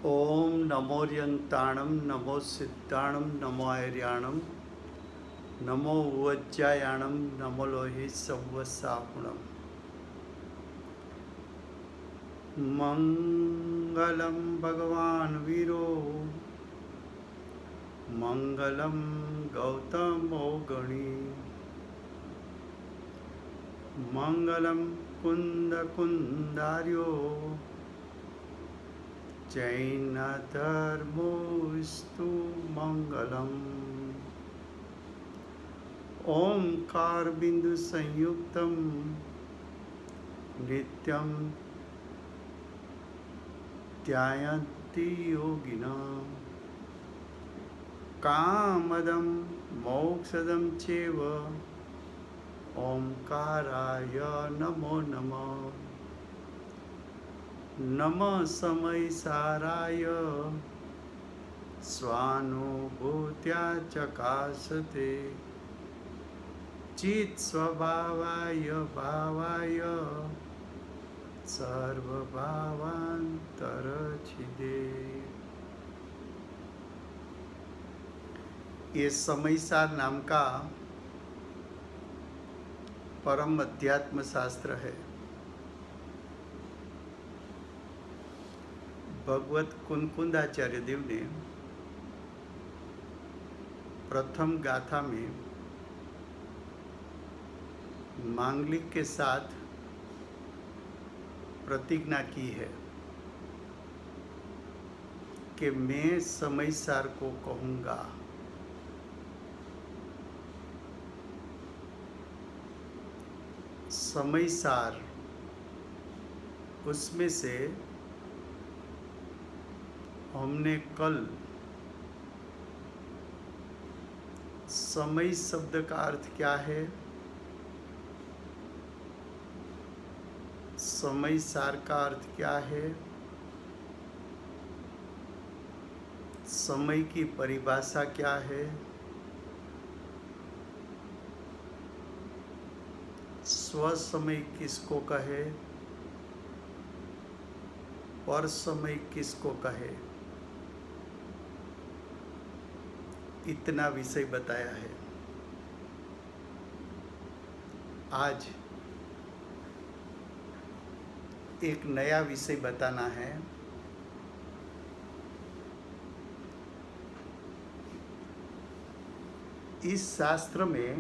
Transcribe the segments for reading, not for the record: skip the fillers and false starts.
ओम नमोर्यंताणं नमो सिद्धाणं नमो आर्याणं नमो उज्जायाणं नमो लोहि सव्वसाहुणम् मंगलं भगवान् वीरो मंगलं गौतमो गणी मंगलं कुन्दकुन्दार्यो जैनधर्मोऽस्तु मंगलम् ओंकार बिंदु संयुक्तम नित्यं ध्यायन्ति योगिनः कामदं मोक्षदं चैव ओंकाराय नमो नमः नमः समयसाराय स्वानुभूत्या चकासते चित् स्वभावाय भावाय सर्वभावांतरछिदे। ये समयसार नाम का परम अध्यात्म शास्त्र है। भगवत कुनकुंदाचार्य देव ने प्रथम गाथा में मांगलिक के साथ प्रतिज्ञा की है कि मैं समयसार को कहूँगा। समयसार उसमें से हमने कल समय शब्द का अर्थ क्या है, समयसार का अर्थ क्या है, समय की परिभाषा क्या है, स्वसमय किसको कहे, पर समय किसको कहे, इतना विषय बताया है। आज एक नया विषय बताना है। इस शास्त्र में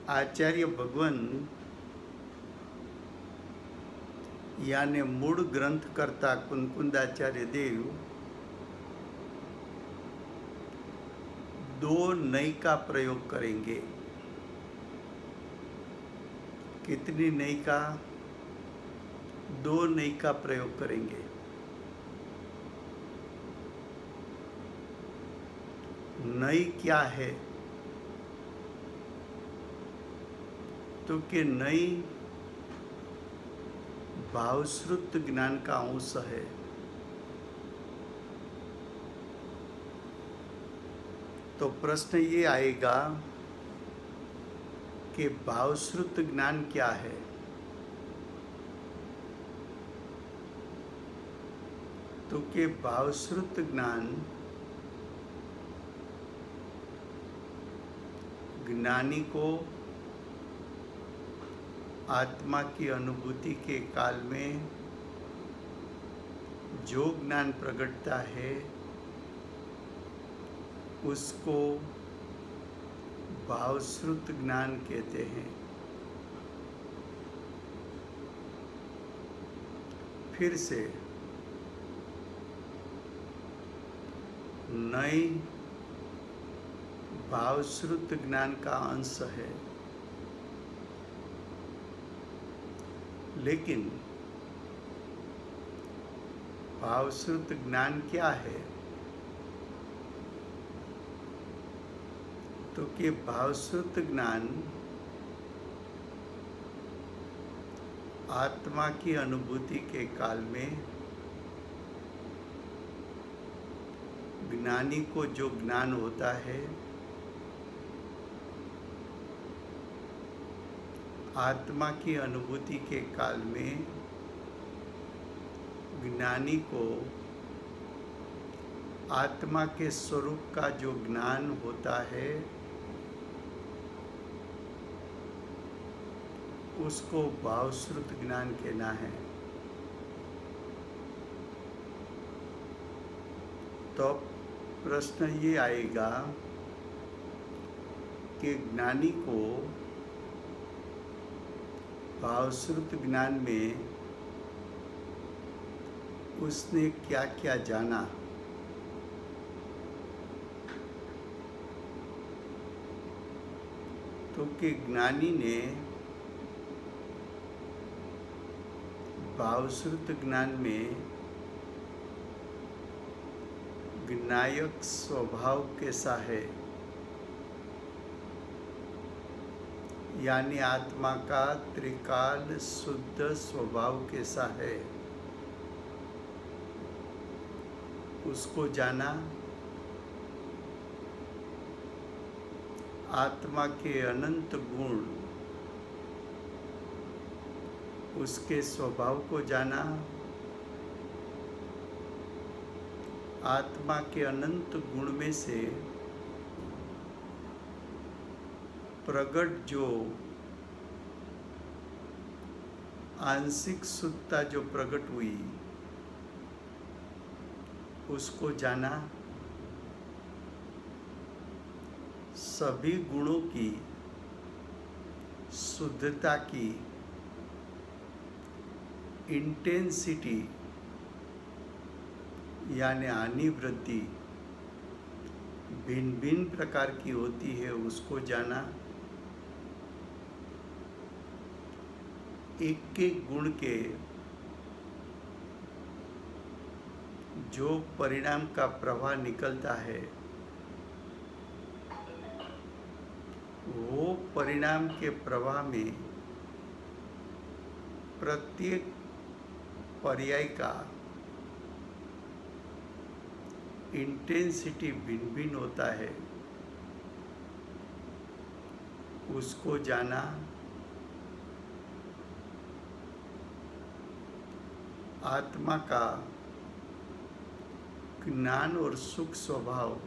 आचार्य भगवान यानी मूल ग्रंथकर्ता कुनकुंदाचार्य देव दो नई का प्रयोग करेंगे। कितनी नई का? दो नई का प्रयोग करेंगे। नई क्या है? तो कि नई भावश्रुत ज्ञान का अंश है। तो प्रश्न ये आएगा कि भावश्रुत ज्ञान क्या है? तो कि भावश्रुत ज्ञान ज्ञानी को आत्मा की अनुभूति के काल में जो ज्ञान प्रकटता है उसको भावश्रुत ज्ञान कहते हैं। फिर से नई भावश्रुत ज्ञान का अंश है, लेकिन भावश्रुत ज्ञान क्या है? तो कि भावश्रुत ज्ञान आत्मा की अनुभूति के काल में ज्ञानी को जो ज्ञान होता है आत्मा की अनुभूति के काल में ज्ञानी को आत्मा के स्वरूप का जो ज्ञान होता है उसको भावश्रुत ज्ञान कहना है। तो प्रश्न ये आएगा कि ज्ञानी को भावश्रुत ज्ञान में उसने क्या क्या जाना। तो कि ज्ञानी ने भावश्रुत ज्ञान में ज्ञायक स्वभाव कैसा है, यानी आत्मा का त्रिकाल शुद्ध स्वभाव कैसा है उसको जाना। आत्मा के अनंत गुण उसके स्वभाव को जाना। आत्मा के अनंत गुण में से प्रगट जो आंशिक शुद्धता जो प्रकट हुई उसको जाना। सभी गुणों की शुद्धता की इंटेंसिटी यानी अनिवृत्ति भिन्न भिन्न प्रकार की होती है उसको जाना। एक एक गुण के जो परिणाम का प्रवाह निकलता है वो परिणाम के प्रवाह में प्रत्येक पर्याय का इंटेंसिटी भिन्न भिन्न होता है उसको जाना। आत्मा का ज्ञान और सुख स्वभाव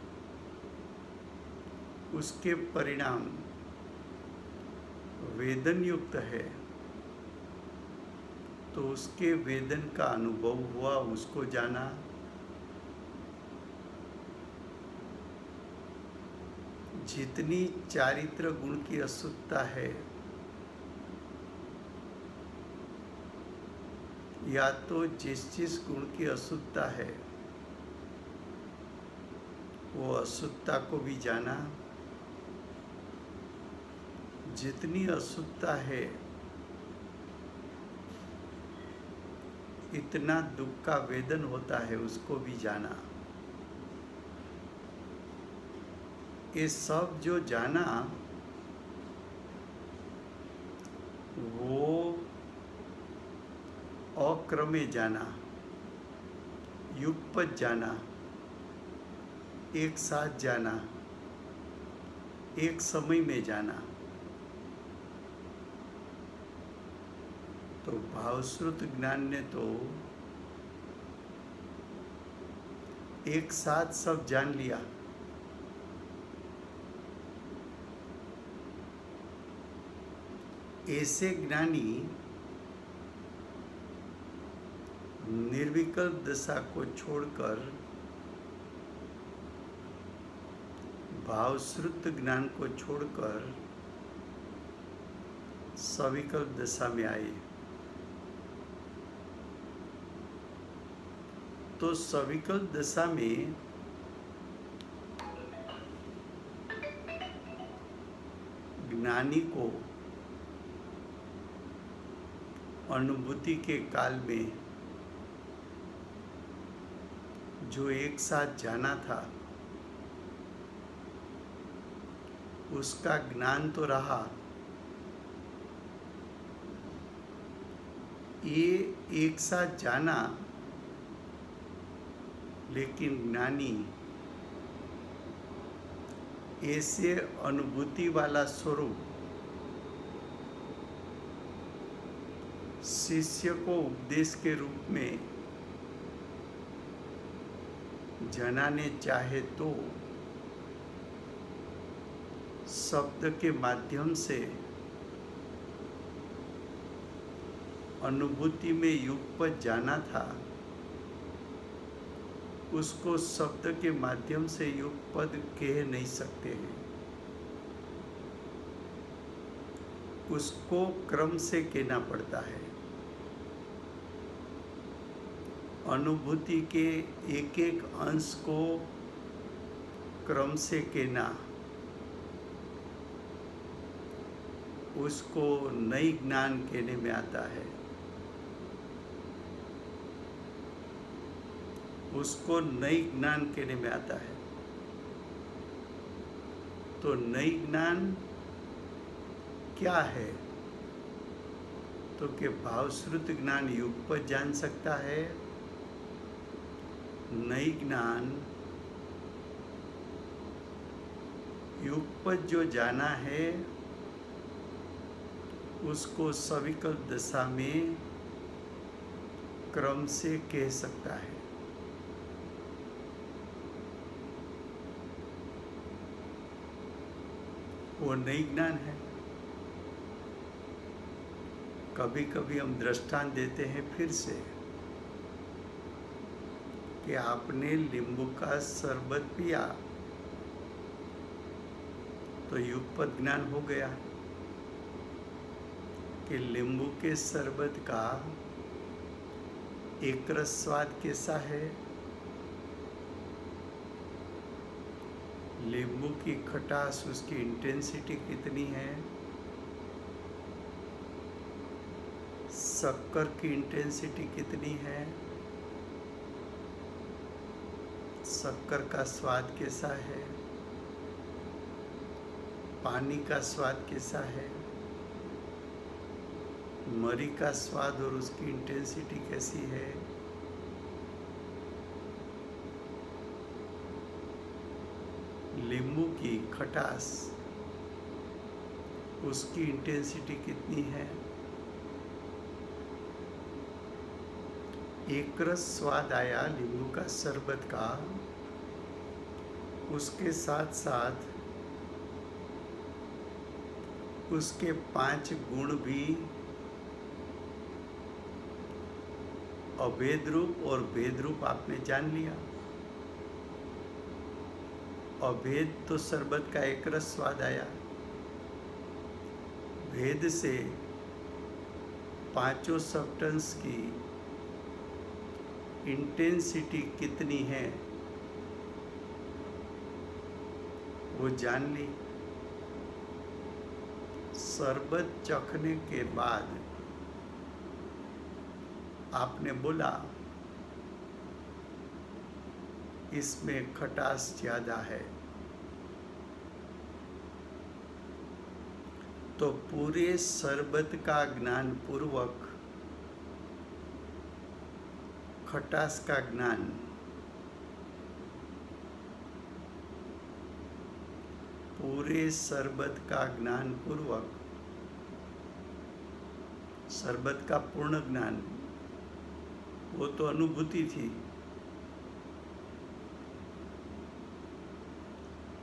उसके परिणाम वेदन युक्त है तो उसके वेदन का अनुभव हुआ उसको जाना। जितनी चारित्र गुण की अशुद्धता है या तो जिस गुण की अशुद्धता है वो अशुद्धता को भी जाना। जितनी अशुद्धता है इतना दुख का वेदन होता है उसको भी जाना। ये सब जो जाना वो अक्रमे जाना, युगपत जाना, एक साथ जाना, एक समय में जाना। तो भावश्रुत ज्ञान ने तो एक साथ सब जान लिया। ऐसे ज्ञानी निर्विकल्प दशा को छोड़कर भावश्रुत ज्ञान को छोड़कर सविकल्प दशा में आए। तो सविकल्प दशा में ज्ञानी को अनुभूति के काल में जो एक साथ जाना था उसका ज्ञान तो रहा, ये एक साथ जाना, लेकिन ज्ञानी ऐसे अनुभूति वाला स्वरूप शिष्य को उपदेश के रूप में जनाने चाहे तो शब्द के माध्यम से अनुभूति में युगपत जाना था, उसको शब्द के माध्यम से युगपद कह नहीं सकते हैं। उसको क्रम से कहना पड़ता है। अनुभूति के एक एक अंश को क्रम से कहना, उसको नई ज्ञान कहने में आता है। उसको नई ज्ञान कहने में आता है। तो नई ज्ञान क्या है? तो कि भावश्रुत ज्ञान युगपत जान सकता है। नई ज्ञान युगपत जो जाना है उसको सविकल्प दशा में क्रम से कह सकता है। वो नई ज्ञान है। कभी कभी हम दृष्टांत देते हैं फिर से कि आपने नींबू का शरबत पिया तो युगपत ज्ञान हो गया कि नींबू के शरबत का एक रस स्वाद कैसा है, नींबू की खटास उसकी इंटेंसिटी कितनी है, शक्कर की इंटेंसिटी कितनी है, शक्कर का स्वाद कैसा है, पानी का स्वाद कैसा है, मरी का स्वाद और उसकी इंटेंसिटी कैसी है, नींबू की खटास उसकी इंटेंसिटी कितनी है, एक रस स्वाद आया नींबू का शरबत का, उसके साथ साथ उसके 5 गुण भी अभेद रूप और भेद रूप आपने जान लिया। अभेद तो शरबत का एक रस स्वाद आया, भेद से 5 सब्सटेंस की इंटेंसिटी कितनी है वो जान ली। शरबत चखने के बाद आपने बोला इसमें खटास ज्यादा है, तो पूरे शरबत का ज्ञान पूर्वक खटास का ज्ञान पूरे शरबत का ज्ञान पूर्वक शरबत का पूर्ण ज्ञान वो तो अनुभूति थी,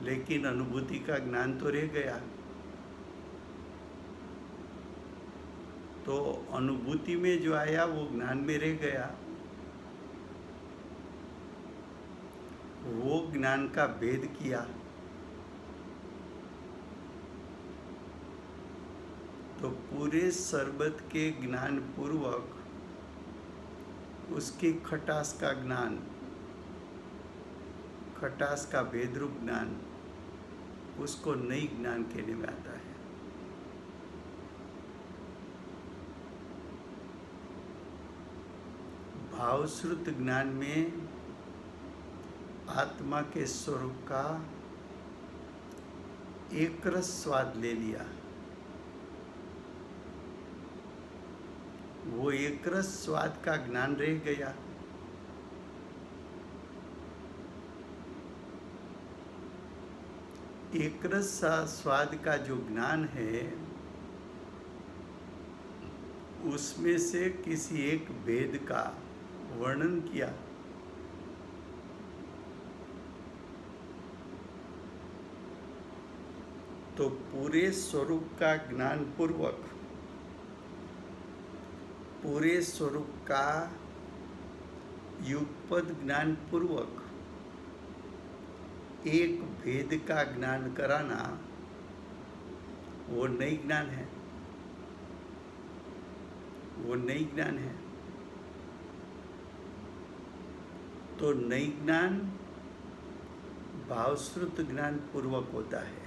लेकिन अनुभूति का ज्ञान तो रह गया। तो अनुभूति में जो आया वो ज्ञान में रह गया। वो ज्ञान का भेद किया तो पूरे शरबत के ज्ञान पूर्वक उसकी खटास का ज्ञान, खटास का भेद रूप ज्ञान, उसको नई ज्ञान कहने में आता है। भावश्रुत ज्ञान में आत्मा के स्वरूप का एक रस स्वाद ले लिया। वो एक रस स्वाद का ज्ञान रह गया। एक रस स्वाद का जो ज्ञान है उसमें से किसी एक भेद का वर्णन किया। तो पूरे स्वरूप का ज्ञान पूर्वक, पूरे स्वरूप का युगपद ज्ञान पूर्वक एक भेद का ज्ञान कराना वो नई ज्ञान है, वो नई ज्ञान है। तो नई ज्ञान भावश्रुत ज्ञान पूर्वक होता है।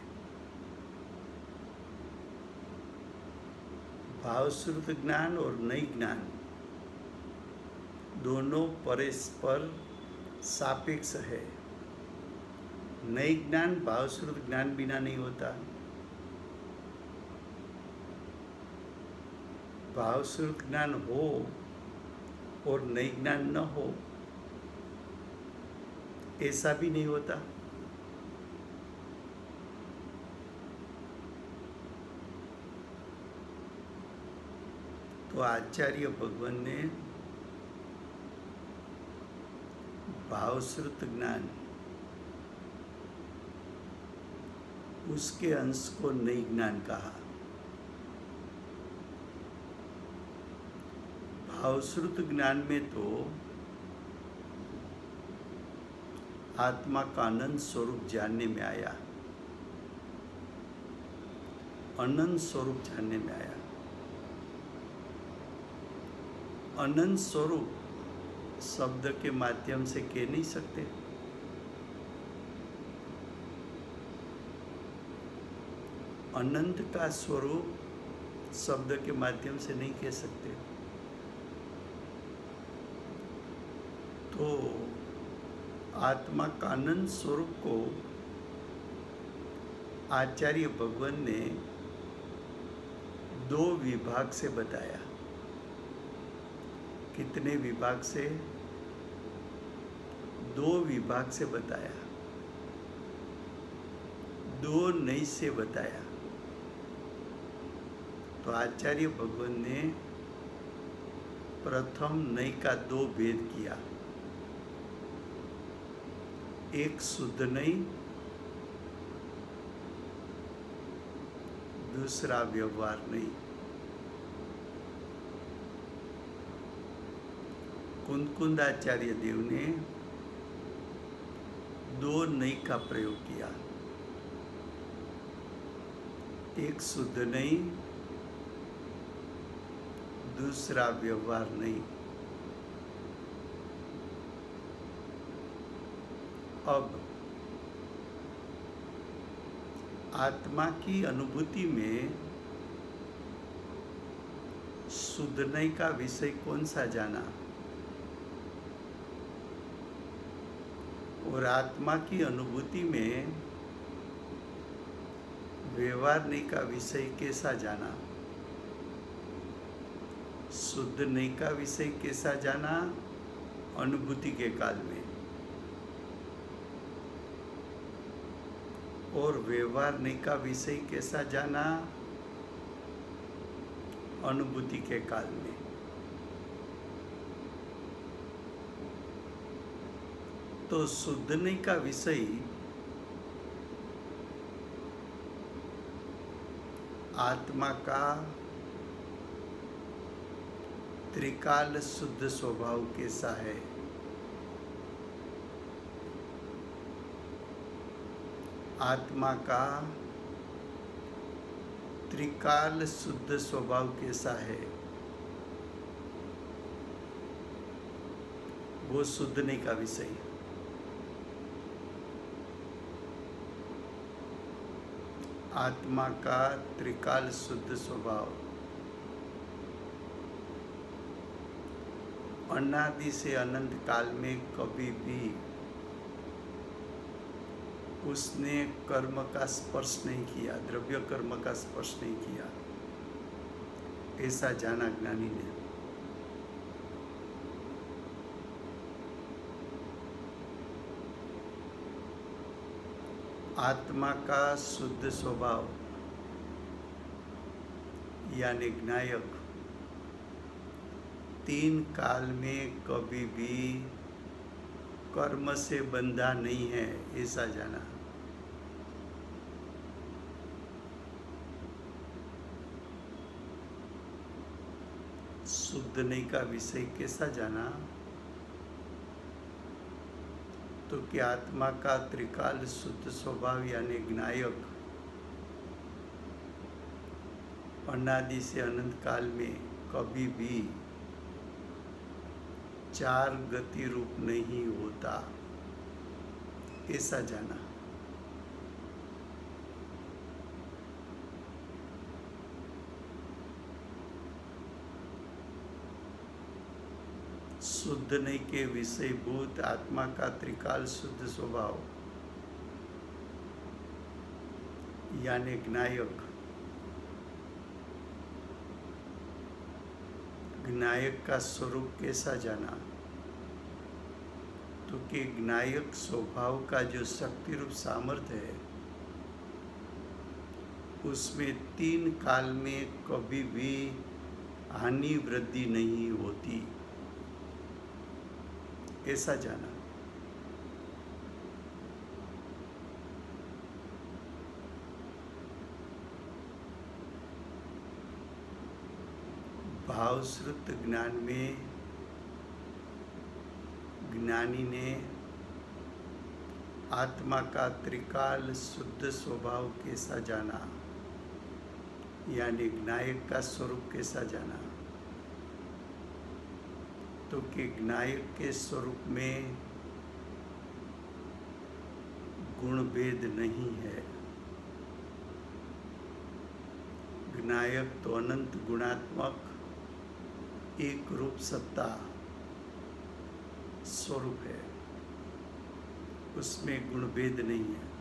भावश्रुत ज्ञान और नई ज्ञान दोनों परस्पर सापेक्ष है। नई ज्ञान भावश्रुत ज्ञान बिना नहीं होता, भावश्रुत ज्ञान हो और नई ज्ञान न हो ऐसा भी नहीं होता। तो आचार्य भगवान ने भावश्रुत ज्ञान, उसके अंश को नई ज्ञान कहा। भावश्रुत ज्ञान में तो आत्मा का अनंत स्वरूप जानने में आया, अनंत स्वरूप जानने में आया। अनंत स्वरूप शब्द के माध्यम से कह नहीं सकते। अनंत का स्वरूप शब्द के माध्यम से नहीं कह सकते। तो आत्मा का अनंत स्वरूप को आचार्य भगवान ने दो विभाग से बताया। कितने विभाग से? दो विभाग से बताया, दो नई से बताया। तो आचार्य भगवान ने प्रथम नई का दो भेद किया, एक शुद्ध नई, दूसरा व्यवहार नई। कुंद आचार्य देव ने दो नई का प्रयोग किया, एक शुद्ध नई, दूसरा व्यवहार नई। अब आत्मा की अनुभूति में शुद्ध नई का विषय कौन सा जाना और आत्मा की अनुभूति में व्यवहार नई का विषय कैसा जाना? शुद्ध नई का विषय कैसा जाना अनुभूति के काल में, और व्यवहार नई का विषय कैसा जाना अनुभूति के काल में। तो शुद्ध नई का विषय आत्मा का त्रिकाल शुद्ध स्वभाव कैसा है, आत्मा का त्रिकाल शुद्ध स्वभाव कैसा है, वो शुद्ध नहीं का विषय। आत्मा का त्रिकाल शुद्ध स्वभाव अनादि से अनंत काल में कभी भी उसने कर्म का स्पर्श नहीं किया, द्रव्य कर्म का स्पर्श नहीं किया, ऐसा जाना ज्ञानी ने। आत्मा का शुद्ध स्वभाव यानी ज्ञायक तीन काल में कभी भी कर्म से बंधा नहीं है, ऐसा जाना। शुद्ध नहीं का विषय कैसा जाना? तो कि आत्मा का त्रिकाल शुद्ध स्वभाव यानी ज्ञायक अनादि से अनंत काल में कभी भी चार गति रूप नहीं होता, ऐसा जाना। शुद्ध नहीं के विषयभूत आत्मा का त्रिकाल शुद्ध स्वभाव यानी ज्ञायक का स्वरूप कैसा जाना? तो कि ज्ञायक स्वभाव का जो शक्ति रूप सामर्थ्य है उसमें तीन काल में कभी भी हानि वृद्धि नहीं होती, ऐसा जाना। भावश्रुत ज्ञान में ज्ञानी ने आत्मा का त्रिकाल शुद्ध स्वभाव कैसा जाना यानी ज्ञायक का स्वरूप कैसा जाना? तो कि ज्ञायक के स्वरूप में गुण भेद नहीं है। ज्ञायक तो अनंत गुणात्मक एक रूप सत्ता स्वरूप है, उसमें गुण भेद नहीं है।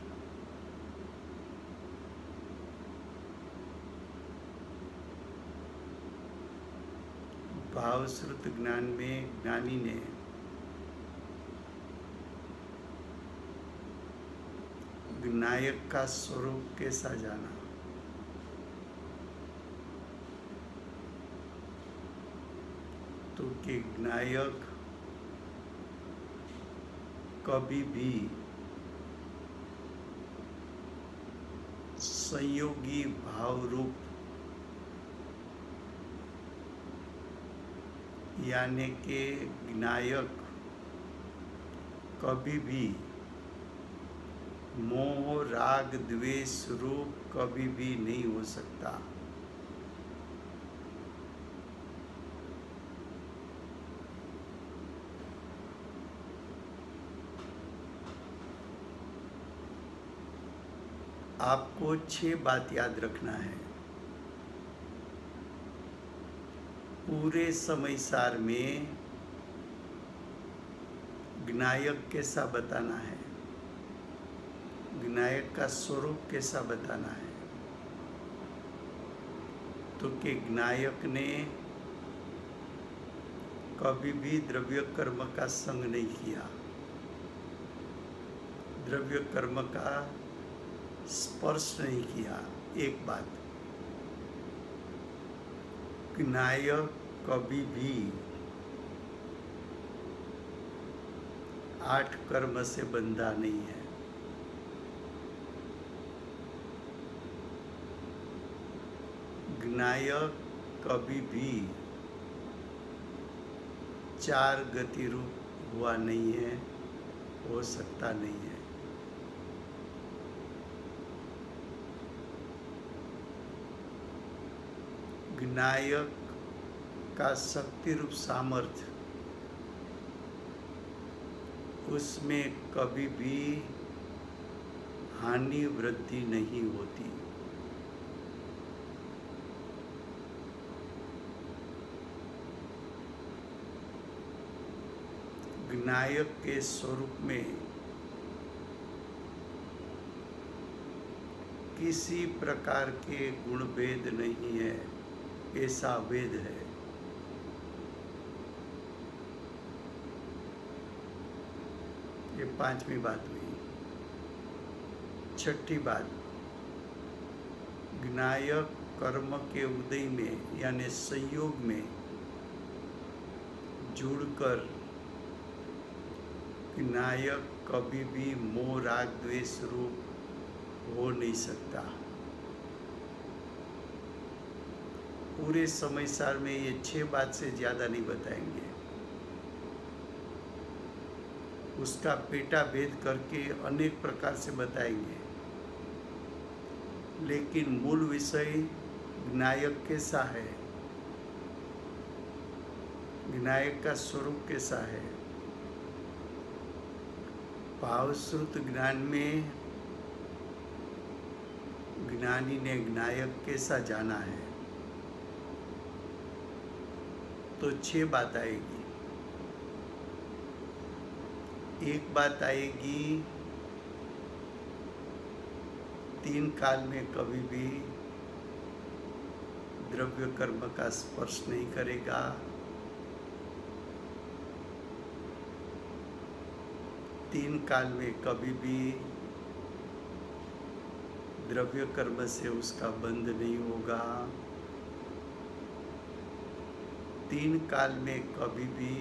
भावश्रुत ज्ञान में ज्ञानी ने ज्ञायक का स्वरूप कैसा जाना? तो कि ज्ञायक कभी भी संयोगी भाव रूप यानी कि ज्ञायक कभी भी मोह राग द्वेष रूप कभी भी नहीं हो सकता। आपको 6 बात याद रखना है। पूरे समय सार में ज्ञायक कैसा बताना है, ज्ञायक का स्वरूप कैसा बताना है? तो कि ज्ञायक ने कभी भी द्रव्य कर्म का संग नहीं किया, द्रव्य कर्म का स्पर्श नहीं किया। एक बात, ज्ञायक कभी भी 8 कर्म से बंधा नहीं है। ज्ञायक कभी भी 4 गति रूप हुआ नहीं है, हो सकता नहीं है। ज्ञायक का शक्ति रूप सामर्थ्य उसमें कभी भी हानि वृद्धि नहीं होती। ज्ञायक के स्वरूप में किसी प्रकार के गुण भेद नहीं है, ऐसा वेद है। ये 5वीं बात हुई। 6ठी बात, ज्ञायक कर्म के उदय में यानी संयोग में जुड़कर ज्ञायक कभी भी मोह राग द्वेष रूप हो नहीं सकता। पूरे समय सार में ये 6 बात से ज़्यादा नहीं बताएंगे। उसका पेटा भेद करके अनेक प्रकार से बताएंगे, लेकिन मूल विषय ज्ञायक कैसा है, ज्ञायक का स्वरूप कैसा है। भावश्रुत ज्ञान में ज्ञानी ने ज्ञायक कैसा जाना है, तो 6 बात आएगी। एक बात आएगी, 3 काल में कभी भी द्रव्य कर्म का स्पर्श नहीं करेगा। तीन काल में कभी भी द्रव्य कर्म से उसका बंध नहीं होगा। 3 काल में कभी भी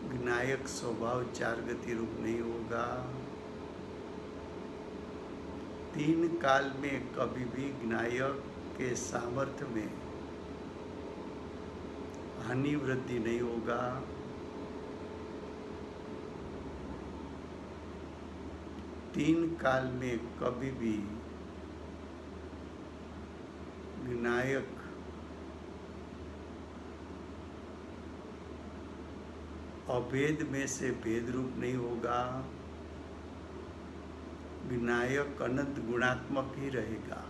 ज्ञायक स्वभाव 4 गति रूप नहीं होगा। 3 काल में कभी भी ज्ञायक के सामर्थ्य में हानि वृद्धि नहीं होगा। 3 काल में कभी भी ज्ञायक अभेद में से भेद रूप नहीं होगा। ज्ञायक अनंत गुणात्मक ही रहेगा।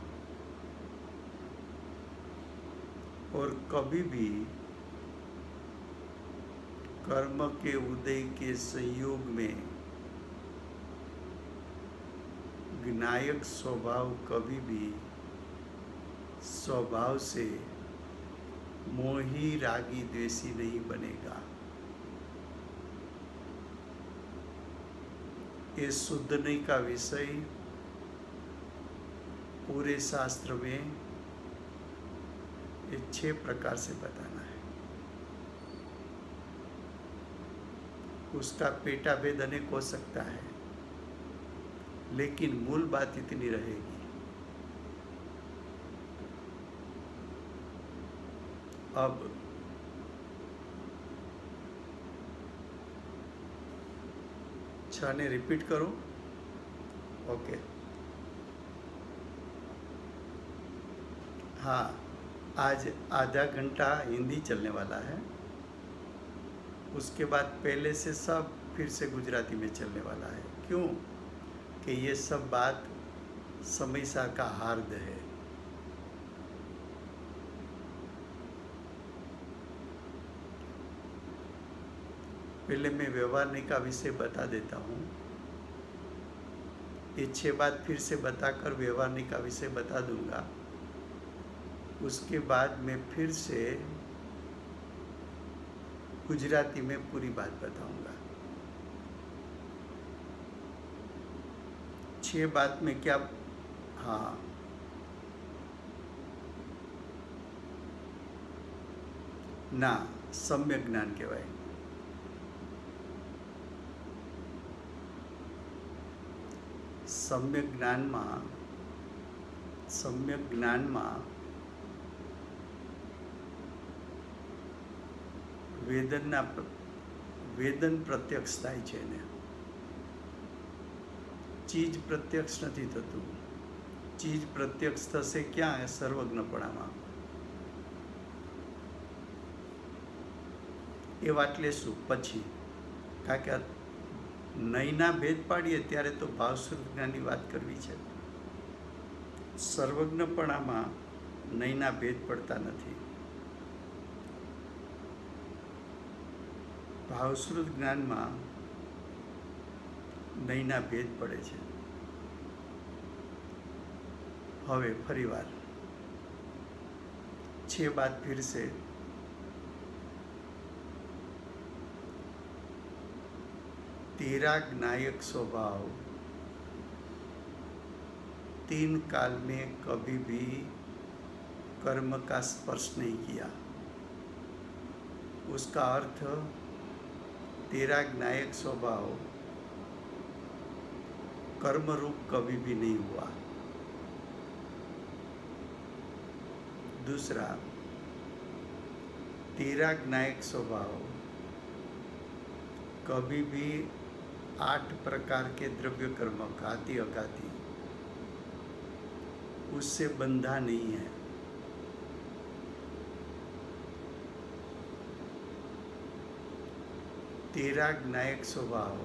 और कभी भी कर्म के उदय के संयोग में ज्ञायक स्वभाव कभी भी स्वभाव से मोही रागी द्वेषी नहीं बनेगा। ये शुद्धने का विषय पूरे शास्त्र में ये 6 प्रकार से बताना है। उसका पेटा भेद अनेक हो सकता है, लेकिन मूल बात इतनी रहेगी। अब ने रिपीट करो। ओके, हाँ, आज आधा घंटा हिंदी चलने वाला है। उसके बाद पहले से सब फिर से गुजराती में चलने वाला है। क्यों कि ये सब बात समय सार का हार्द है। पहले मैं व्यवहार का विषय बता देता हूँ। ये 6 बात फिर से बताकर व्यवहार का विषय बता दूंगा। उसके बाद मैं फिर से गुजराती में पूरी बात बताऊंगा। 6 बात में क्या, हाँ, ना सम्यक ज्ञान कहवाय। सम्यक ज्ञाનમાં વેદન પ્રત્યક્ષ થાય છે ને ચીજ પ્રત્યક્ષ નથી થતું. ચીજ પ્રત્યક્ષ થશે ક્યાં? સર્વજ્ઞપણામાં. એ વાત લેશું પછી, કારણ કે નયના ભેદ પાડીએ ત્યારે તો ભાવશ્રુત જ્ઞાનની વાત કરવી છે. સર્વજ્ઞપણામાં નયના ભેદ પડતા નથી. ભાવશ્રુત જ્ઞાનમાં નયના ભેદ પડે છે. હવે ફરીવાર 6 बात फिर से. तेरा ज्ञायक स्वभाव 3 काल में कभी भी कर्म का स्पर्श नहीं किया. उसका अर्थ तेरा ज्ञायक स्वभाव कर्म रूप कभी भी नहीं हुआ. दूसरा, तेरा ज्ञायक स्वभाव कभी भी 8 प्रकार के द्रव्य कर्म घाती अघाती उससे बंधा नहीं है। तेरा ज्ञायक स्वभाव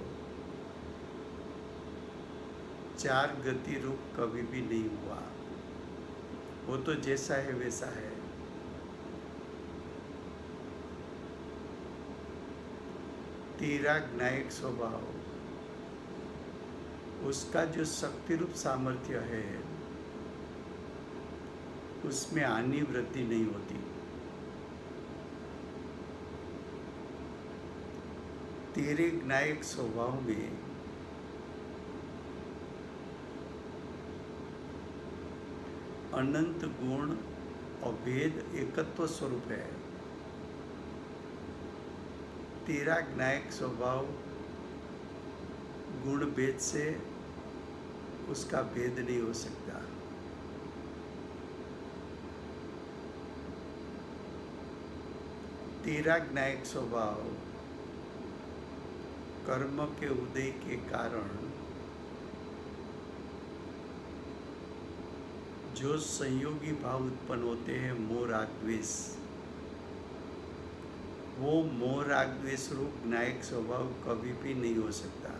4 गति रूप कभी भी नहीं हुआ, वो तो जैसा है वैसा है। तेरा ज्ञायक स्वभाव, उसका जो शक्ति रूप सामर्थ्य है उसमें हानि वृद्धि नहीं होती। तेरे ज्ञायक स्वभाव में अनंत गुण अभेद एकत्व स्वरूप है। तेरा ज्ञायक स्वभाव गुण भेद से उसका भेद नहीं हो सकता। तेरा ज्ञायक स्वभाव कर्म के उदय के कारण जो संयोगी भाव उत्पन्न होते हैं, मोह राग द्वेष, वो मोह राग द्वेष रूप ज्ञायक स्वभाव कभी भी नहीं हो सकता।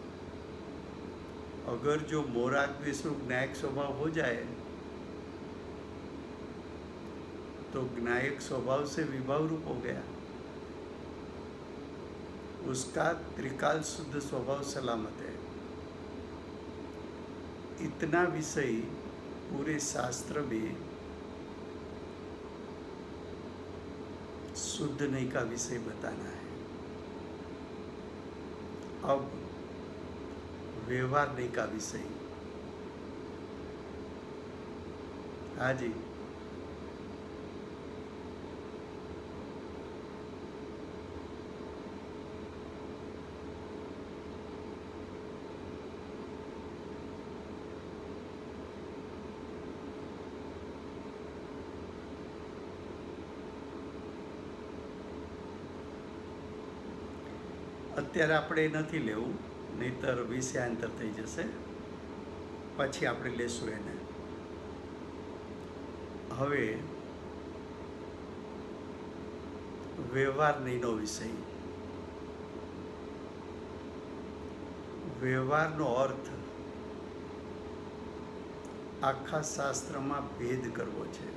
अगर जो मोह राग द्वेष रूप ज्ञायक स्वभाव हो जाए तो ज्ञायक स्वभाव से विभाव रूप हो गया, उसका त्रिकाल शुद्ध स्वभाव सलामत है। इतना विषय पूरे शास्त्र में शुद्ध नहीं का विषय बताना है। अब व्यवहार नहीं का विषय। हाँ जी, અત્યારે આપણે નથી લેવું, નહીતર વિષયાંતર થઈ જશે, પછી આપણે લેશું એને। હવે વ્યવહાર નહીંનો વિષય। વ્યવહારનો અર્થ આખા શાસ્ત્રમાં ભેદ કરવો છે।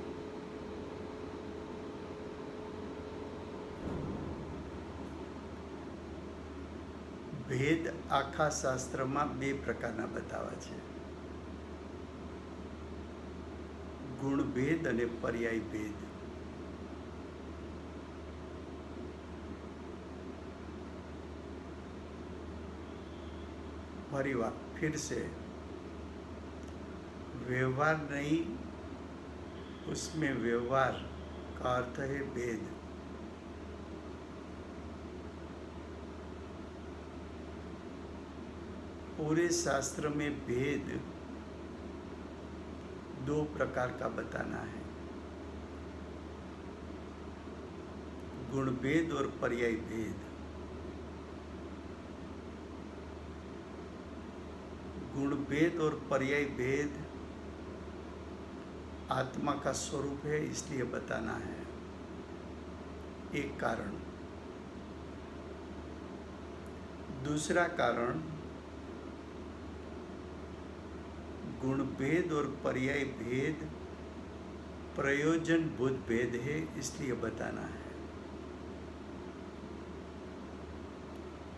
ભેદ આખા શાસ્ત્રમાં 2 પ્રકારના બતાવ્યા છે, ગુણભેદ અને પર્યાય ભેદ। फिर से व्यवहार नहीं, उसमें व्यवहार का अर्थ है भेद। पूरे शास्त्र में भेद 2 प्रकार का बताना है, गुण भेद और पर्याय भेद। गुण भेद और पर्याय भेद आत्मा का स्वरूप है, इसलिए बताना है। एक कारण। दूसरा कारण, गुण भेद और पर्याय भेद प्रयोजन भूत भेद है, इसलिए बताना है।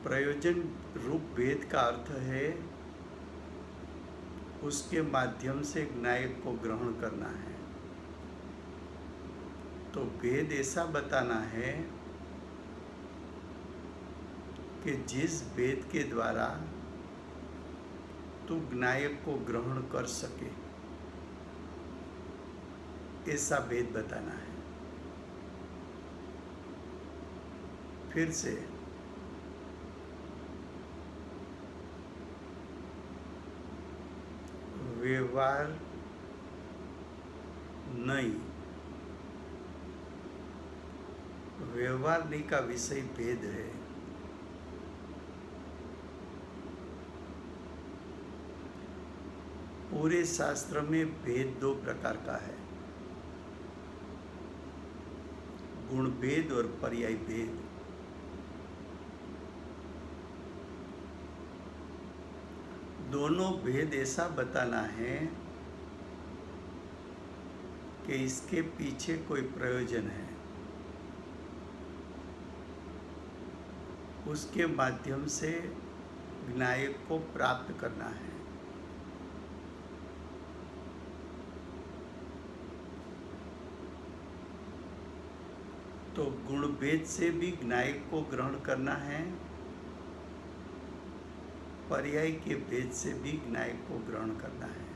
प्रयोजन रूप भेद का अर्थ है उसके माध्यम से ज्ञायक को ग्रहण करना है। तो भेद ऐसा बताना है कि जिस भेद के द्वारा तू ज्ञायक को ग्रहण कर सके, ऐसा भेद बताना है। फिर से व्यवहार नहीं, व्यवहारने का विषय भेद है। पूरे शास्त्र में भेद दो प्रकार का है, गुण भेद और पर्याय भेद। दोनों भेद ऐसा बताना है कि इसके पीछे कोई प्रयोजन है, उसके माध्यम से ज्ञायक को प्राप्त करना है। तो गुण भेद से भी ज्ञायक को ग्रहण करना है, पर्याय के भेद से भी ज्ञायक को ग्रहण करना है।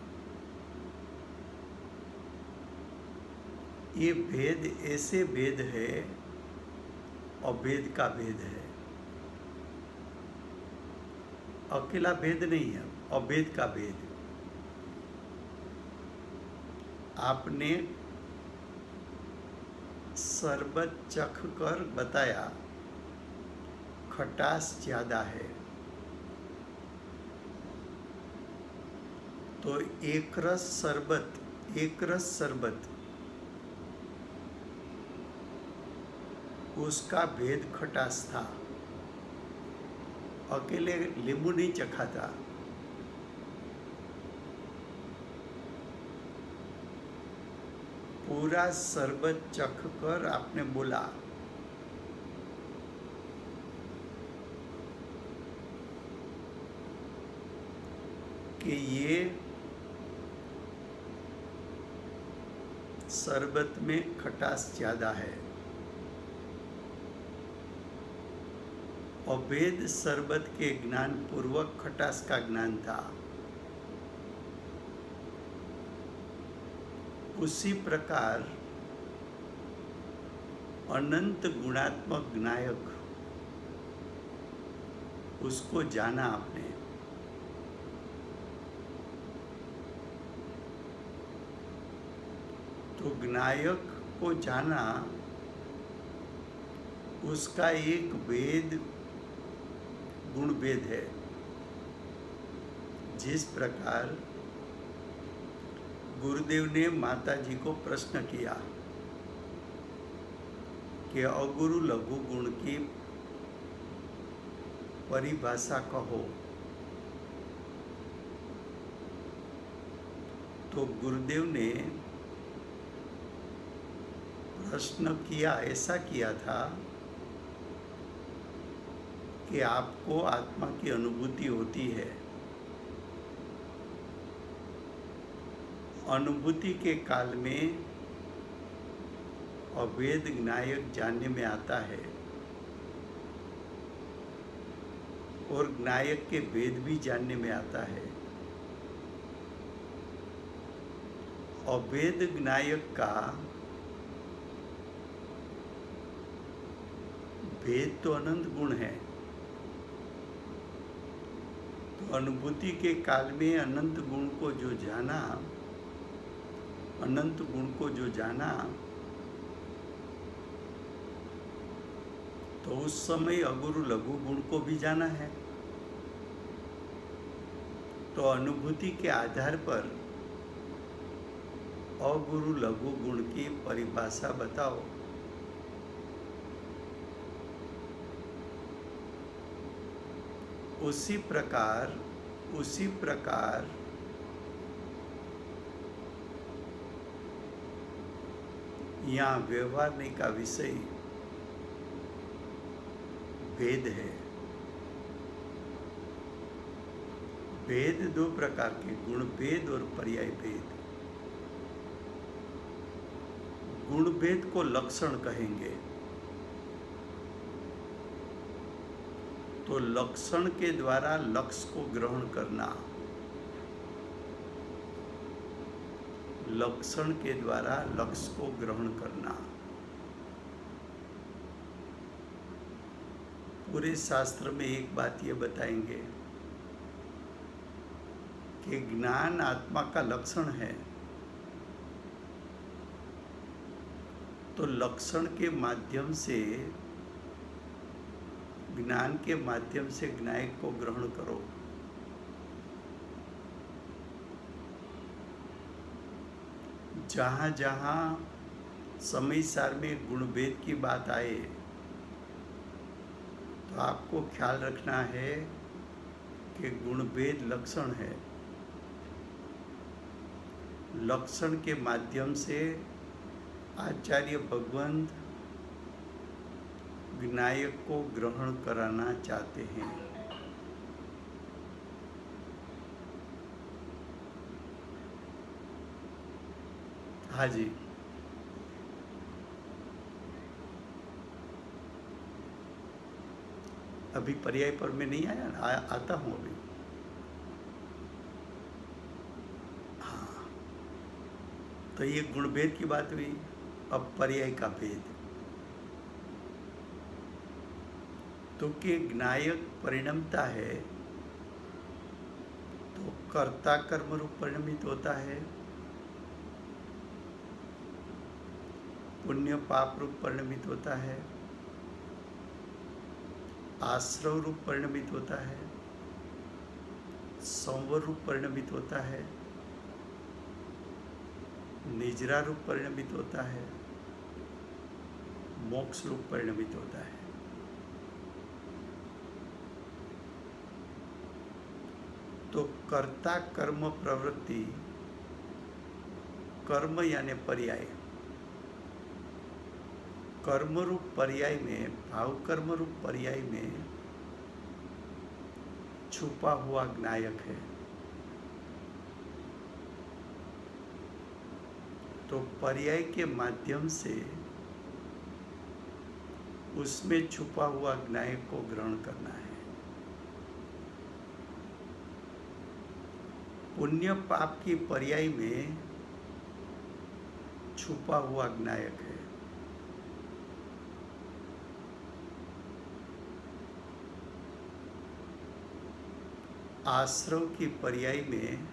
ये भेद ऐसे भेद है, अभेद का भेद है, अकेला भेद नहीं है, अभेद का भेद। आपने शरबत चख कर बताया खटास ज्यादा है, तो एक रस शरबत उसका भेद खटास था, अकेले नींबू नहीं चखा था। पूरा शरबत चख कर आपने बोला कि ये शरबत में खटास ज्यादा है। अभेद शरबत के ज्ञान पूर्वक खटास का ज्ञान था। उसी प्रकार अनंत गुणात्मक ज्ञायक, उसको जाना आपने, तो ज्ञायक को जाना, उसका एक भेद गुण भेद है। जिस प्रकार गुरुदेव ने माता जी को प्रश्न किया कि अगुरु लघु गुण की परिभाषा कहो, तो गुरुदेव ने प्रश्न किया, ऐसा किया था कि आपको आत्मा की अनुभूति होती है, अनुभूति के काल में अभेद ज्ञायक जानने में आता है और ज्ञायक के भेद भी जानने में आता है। अभेद ज्ञायक का भेद तो अनंत गुण है, तो अनुभूति के काल में अनंत गुण को जो जाना, अनंत गुण को जो जाना, तो उस समय अगुरु लघु गुण को भी जाना है। तो अनुभूति के आधार पर अगुरु लघु गुण की परिभाषा बताओ। उसी प्रकार यहाँ व्यवहारने का विषय भेद है। भेद दो प्रकार के, गुण भेद और पर्याय भेद। गुण भेद को लक्षण कहेंगे, तो लक्षण के द्वारा लक्ष्य को ग्रहण करना, लक्षण के द्वारा लक्ष्य को ग्रहण करना। पूरे शास्त्र में एक बात ये बताएंगे कि ज्ञान आत्मा का लक्षण है, तो लक्षण के माध्यम से, ज्ञान के माध्यम से ज्ञायक को ग्रहण करो। जहाँ जहाँ समय सार में गुणभेद की बात आए तो आपको ख्याल रखना है कि गुणभेद लक्षण है। लक्षण के माध्यम से आचार्य भगवंत विनायक को ग्रहण कराना चाहते हैं। हाँ जी, अभी पर्याय पर मैं नहीं आया, आता हूँ अभी। हाँ, तो ये गुणभेद की बात हुई। अब पर्याय का भेद, तो कि ज्ञायक परिणमता है तो कर्ता कर्म रूप परिणमित होता है, पुण्य पाप रूप परिणमित होता है, आश्रव रूप परिणमित होता है, संवर रूप परिणमित होता है, निजरा रूप परिणमित होता है, मोक्ष रूप परिणमित होता है। तो कर्ता कर्म प्रवृत्ति, कर्म यानी पर्याय, कर्म रूप पर्याय में, भाव कर्म रूप पर्याय में छुपा हुआ ज्ञायक है। तो पर्याय के माध्यम से उसमें छुपा हुआ ज्ञायक को ग्रहण करना है। पुण्य पाप की पर्याय में छुपा हुआ ज्ञायक है। आश्रव की पर्याय में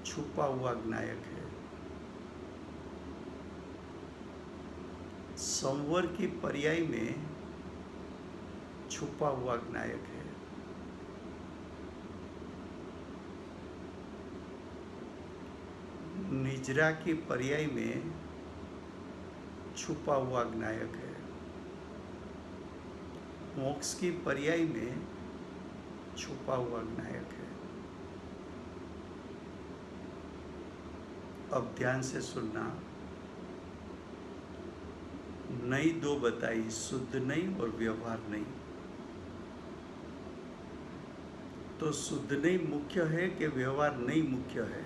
छुपा हुआ ज्ञायक है। संवर की पर्याय में छुपा हुआ ज्ञायक है। निजरा की पर्याय में छुपा हुआ ज्ञायक है। मोक्ष की पर्याय में छुपा हुआ ज्ञायक है। अब ध्यान से सुनना। नई दो बताई, शुद्ध नहीं और व्यवहार नहीं। तो शुद्ध नहीं मुख्य है कि व्यवहार नहीं मुख्य है?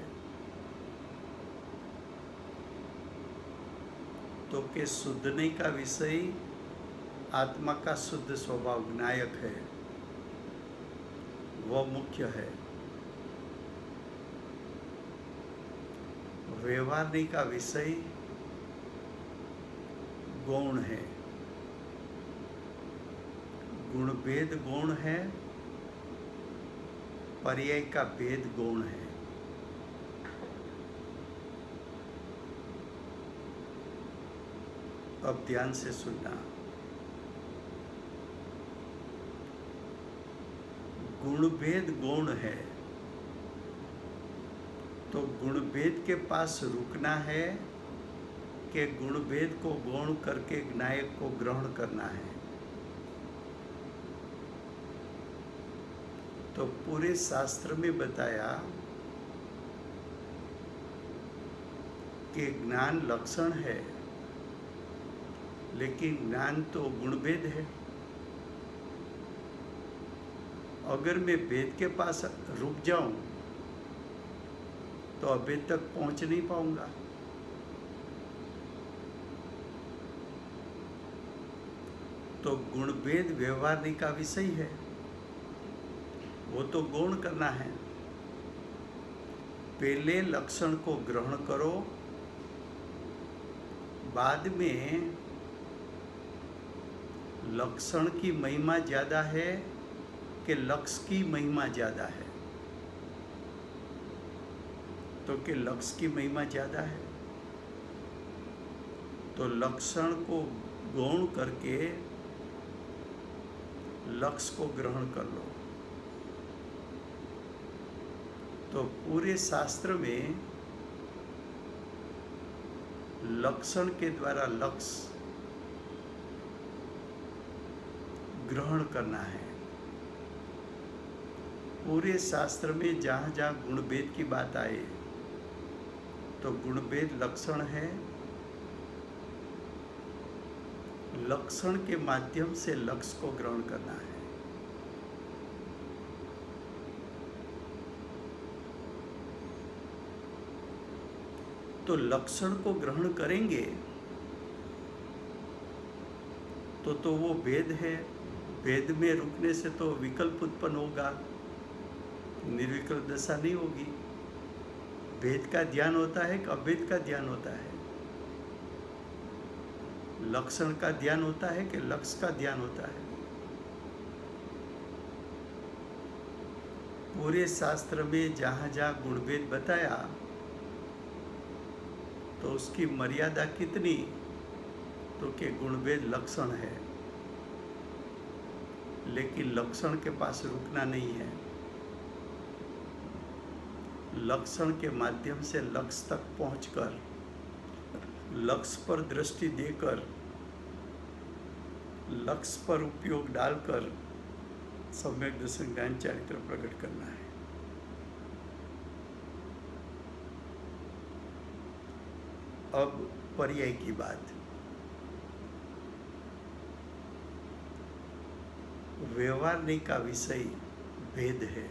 तो कि शुद्ध नहीं का विषय आत्मा का शुद्ध स्वभाव ज्ञायक है, वह मुख्य है। व्यवहार नहीं का विषय गौण है, गुणभेद गौण है, पर्याय का भेद गौण है। अब ध्यान से सुनना। गुणभेद गौण है तो गुणभेद के पास रुकना है कि गुणभेद को गौण करके ज्ञायक को ग्रहण करना है? तो पूरे शास्त्र में बताया कि ज्ञान लक्षण है, लेकिन ज्ञान तो गुणभेद है। अगर मैं भेद के पास रुक जाऊं तो अभेद तक पहुंच नहीं पाऊंगा। तो गुणभेद व्यवहार का विषय है, वो तो गौण करना है। पहले लक्षण को ग्रहण करो, बाद में लक्षण की महिमा ज्यादा है कि लक्ष्य की महिमा ज्यादा है? तो कि लक्ष्य की महिमा ज्यादा है। तो लक्षण को गौण करके लक्ष्य को ग्रहण कर लो। तो पूरे शास्त्र में लक्षण के द्वारा लक्ष्य ग्रहण करना है। पूरे शास्त्र में जहाँ जहाँ गुणभेद की बात आए तो गुणभेद लक्षण है। लक्षण के माध्यम से लक्ष्य को ग्रहण करना है। तो लक्षण को ग्रहण करेंगे तो वो भेद है। भेद में रुकने से तो विकल्प उत्पन्न होगा, निर्विकल्प दशा नहीं होगी। भेद का ध्यान होता है कि अभेद का ध्यान होता है? लक्षण का ध्यान होता है कि लक्ष्य का ध्यान होता है? पूरे शास्त्र में जहाँ जहाँ गुणभेद बताया तो उसकी मर्यादा कितनी? तो कि गुणभेद लक्षण है, लेकिन लक्षण के पास रुकना नहीं है। लक्षण के माध्यम से लक्ष्य तक पहुंचकर, लक्ष्य पर दृष्टि देकर, लक्ष्य पर उपयोग डालकर सम्यक दर्शन ज्ञान चारित्र प्रकट करना है। अब पर्याय की बात। व्यवहारने का विषय भेद है।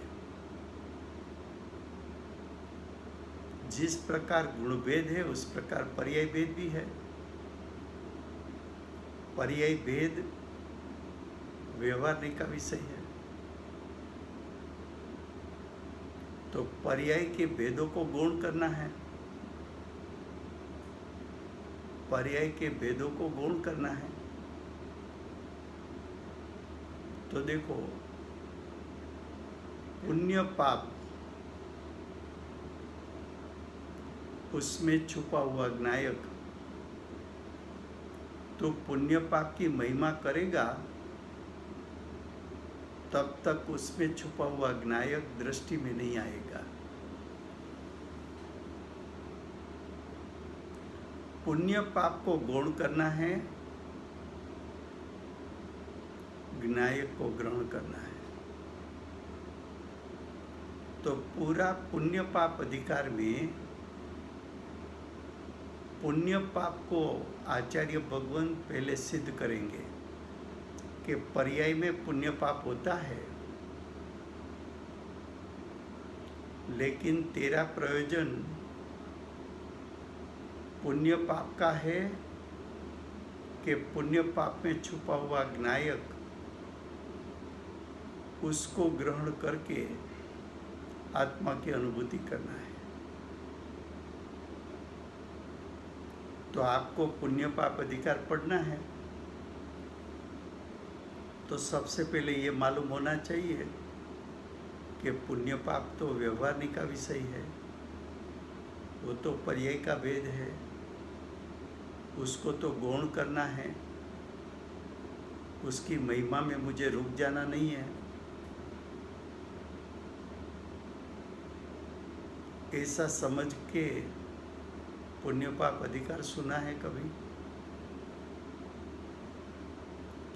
जिस प्रकार गुणभेद है उस प्रकार पर्याय भेद भी है। पर्याय भेद व्यवहारने का विषय है। तो पर्याय के भेदों को गौण करना है। पर्याय के भेदों को गौण करना है। तो देखो, पुण्य पाप, उसमें छुपा हुआ ज्ञायक, तो पुण्य पाप की महिमा करेगा तब तक उसमें छुपा हुआ ज्ञायक दृष्टि में नहीं आएगा। पुण्य पाप को गौण करना है, ज्ञायक को ग्रहण करना है। तो पूरा पुण्य पाप अधिकार में पुण्य पाप को आचार्य भगवान पहले सिद्ध करेंगे कि पर्याय में पुण्य पाप होता है, लेकिन तेरा प्रयोजन पुण्य पाप का है कि पुण्य पाप में छुपा हुआ ज्ञायक उसको ग्रहण करके आत्मा की अनुभूति करना है। तो आपको पुण्य पाप अधिकार पढ़ना है तो सबसे पहले ये मालूम होना चाहिए कि पुण्य पाप तो व्यवहारने का विषय है, वो तो पर्याय का भेद है, उसको तो गौण करना है, उसकी महिमा में मुझे रुक जाना नहीं है। ऐसा समझ के पुण्य पाप अधिकार सुना है कभी?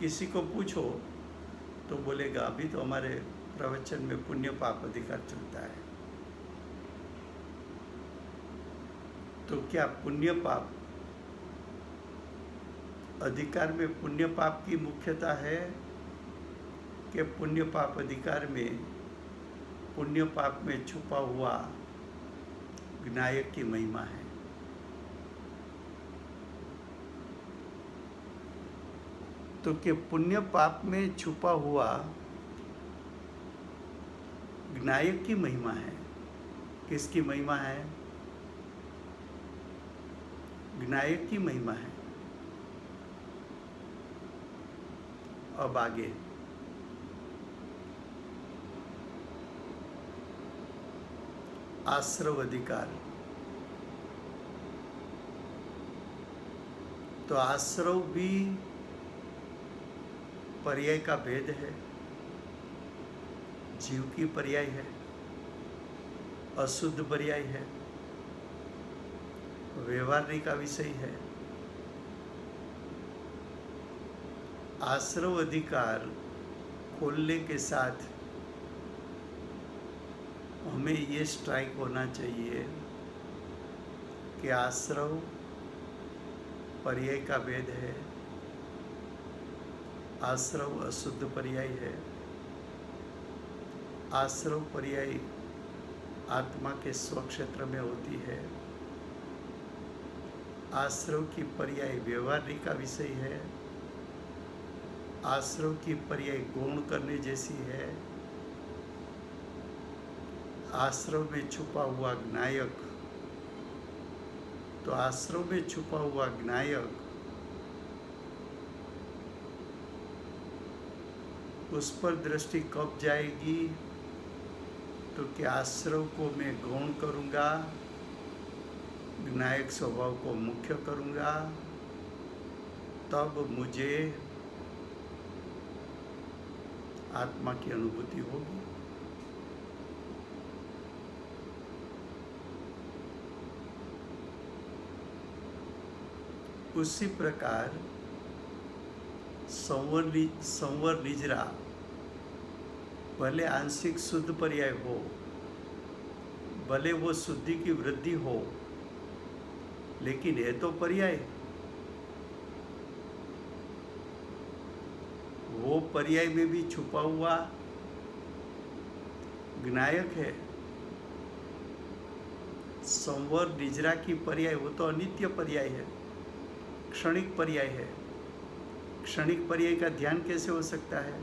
किसी को पूछो तो बोलेगा अभी तो हमारे प्रवचन में पुण्य पाप अधिकार चलता है। तो क्या पुण्य पाप अधिकार में पुण्य पाप की मुख्यता है कि पुण्य पाप अधिकार में पुण्य पाप में छुपा हुआ ज्ञायक की महिमा है? तो कि पुण्य पाप में छुपा हुआ ज्ञायक की महिमा है। किसकी महिमा है? ज्ञायक की महिमा है। अब आगे आश्रव अधिकार। तो आश्रव भी पर्याय का भेद है, जीव की पर्याय है, अशुद्ध पर्याय है, व्यवहारिक का विषय है। आश्रव अधिकार खोलने के साथ हमें ये स्ट्राइक होना चाहिए कि आश्रव पर्याय का भेद है, आश्रव अशुद्ध पर्याय है, आश्रव पर्याय आत्मा के स्वक्षेत्र में होती है, आश्रव की पर्याय व्यवहारिक का विषय है, आश्रव की पर्याय गौण करने जैसी है, आश्रव में छुपा हुआ ज्ञायक, तो आश्रव में छुपा हुआ ज्ञायक उस पर दृष्टि कब जाएगी? तो कि आश्रव को मैं गौण करूँगा, ज्ञायक स्वभाव को मुख्य करूँगा, तब मुझे आत्मा की अनुभूति होगी। उसी प्रकार संवर निजरा भले आंशिक शुद्ध पर्याय हो, भले वो शुद्धि की वृद्धि हो, लेकिन है तो पर्याय। वो पर्याय में भी छुपा हुआ ज्ञायक है। संवर निजरा की पर्याय वो तो अनित्य पर्याय है, क्षणिक पर्याय है। क्षणिक पर्याय का ध्यान कैसे हो सकता है?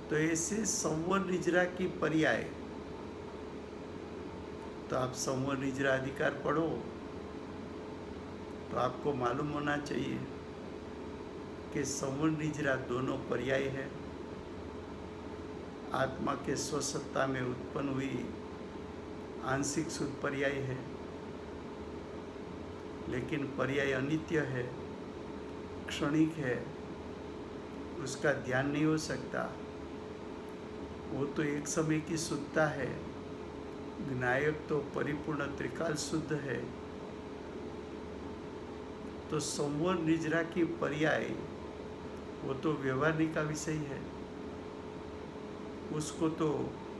तो ऐसे संवर निजरा की पर्याय, तो आप संवर निजरा अधिकार पढ़ो तो आपको मालूम होना चाहिए कि संवर निजरा दोनों पर्याय है। आत्मा के स्वसत्ता में उत्पन्न हुई आंशिक शुद्ध पर्याय है, लेकिन पर्याय अनित्य है, क्षणिक है, उसका ध्यान नहीं हो सकता। वो तो एक समय की शुद्धता है, ज्ञायक तो परिपूर्ण त्रिकाल शुद्ध है। तो संवर निजरा की पर्याय वो तो व्यवहारिक का विषय है, उसको तो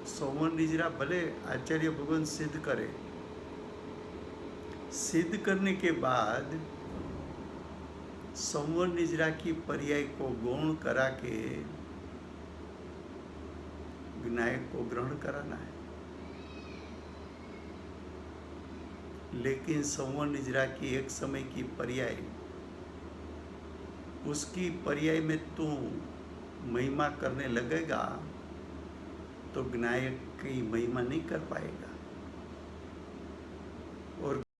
संवर निजरा भले आचार्य भगवान सिद्ध करे, सिद्ध करने के बाद संवर निजरा की पर्याय को गौण करा के विनायक को ग्रहण कराना है। लेकिन संवर निजरा की एक समय की पर्याय, उसकी पर्याय में तू महिमा करने लगेगा तो विनायक की महिमा नहीं कर पाएगा।